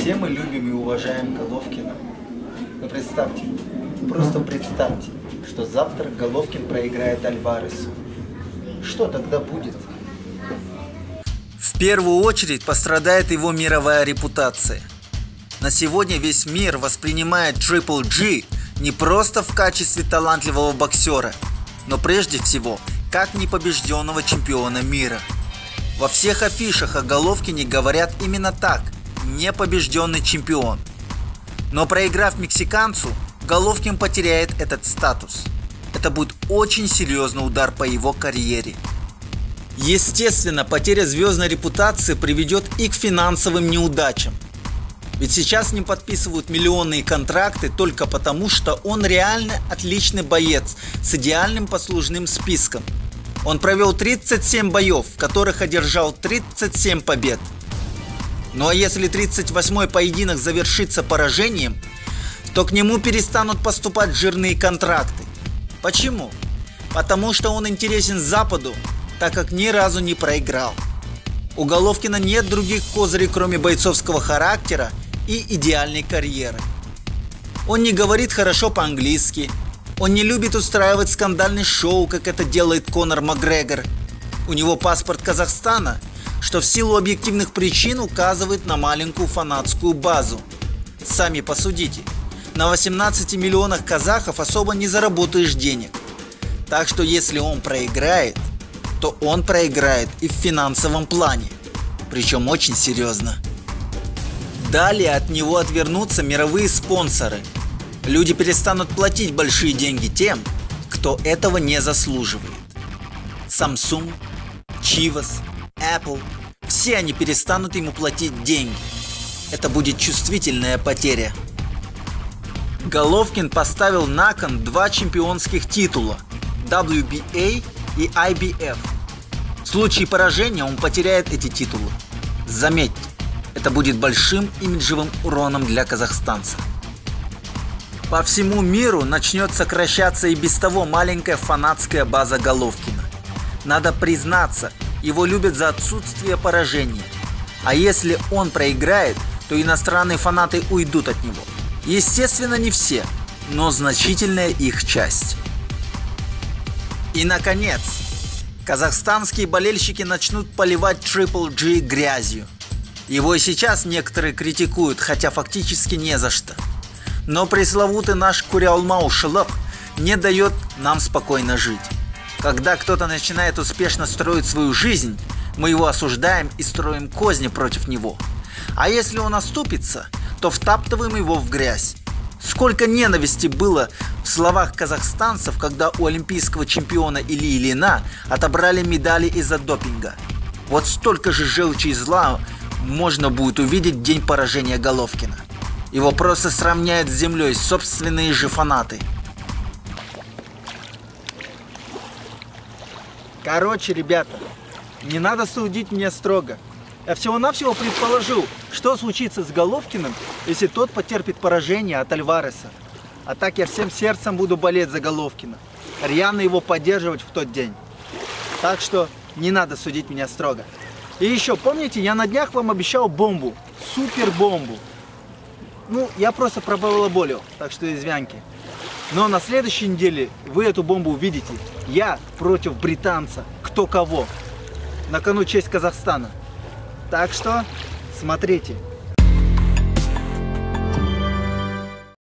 Все мы любим и уважаем Головкина. Но представьте, просто представьте, что завтра Головкин проиграет Альваресу. Что тогда будет? В первую очередь пострадает его мировая репутация. На сегодня весь мир воспринимает Triple G не просто в качестве талантливого боксера, но прежде всего как непобежденного чемпиона мира. Во всех афишах о Головкине говорят именно так – непобежденный чемпион. Но проиграв мексиканцу, Головкин потеряет этот статус. Это будет очень серьезный удар по его карьере. Естественно, потеря звездной репутации приведет и к финансовым неудачам. Ведь сейчас с ним подписывают миллионные контракты только потому, что он реально отличный боец с идеальным послужным списком. Он провел 37 боев, в которых одержал 37 побед. Ну а если 38-й поединок завершится поражением, то к нему перестанут поступать жирные контракты. Почему? Потому что он интересен Западу, так как ни разу не проиграл. У Головкина нет других козырей, кроме бойцовского характера и идеальной карьеры. Он не говорит хорошо по-английски, он не любит устраивать скандальные шоу, как это делает Конор Макгрегор. У него паспорт Казахстана, что в силу объективных причин указывает на маленькую фанатскую базу. Сами посудите, на 18 миллионах казахов особо не заработаешь денег. Так что если он проиграет, то он проиграет и в финансовом плане, причем очень серьезно. Далее от него отвернутся мировые спонсоры. Люди перестанут платить большие деньги тем, кто этого не заслуживает. Samsung, Chivas, Apple – все они перестанут ему платить деньги. Это будет чувствительная потеря. Головкин поставил на кон 2 чемпионских титула – WBA и IBF. В случае поражения он потеряет эти титулы. Заметьте, это будет большим имиджевым уроном для казахстанца. По всему миру начнет сокращаться и без того маленькая фанатская база Головкина. Надо признаться, его любят за отсутствие поражения. А если он проиграет, то иностранные фанаты уйдут от него. Естественно, не все, но значительная их часть. И наконец, казахстанские болельщики начнут поливать Triple G грязью. Его и сейчас некоторые критикуют, хотя фактически не за что. Но пресловутый наш Куралмау-Шылық не дает нам спокойно жить. Когда кто-то начинает успешно строить свою жизнь, мы его осуждаем и строим козни против него. А если он оступится, то втаптываем его в грязь. Сколько ненависти было в словах казахстанцев, когда у олимпийского чемпиона Ильи Ильина отобрали медали из-за допинга. Вот столько же желчи и зла можно будет увидеть в день поражения Головкина. Его просто сравняют с землей собственные же фанаты. Короче, ребята, не надо судить меня строго. Я всего-навсего предположил, что случится с Головкиным, если тот потерпит поражение от Альвареса. А так я всем сердцем буду болеть за Головкина, рьяно его поддерживать в тот день. Так что не надо судить меня строго. И еще, помните, я на днях вам обещал бомбу, супер бомбу. Ну, я просто пробалаболил, так что извянки. Но на следующей неделе вы эту бомбу увидите. Я против британца, кто кого. На кону честь Казахстана. Так что смотрите.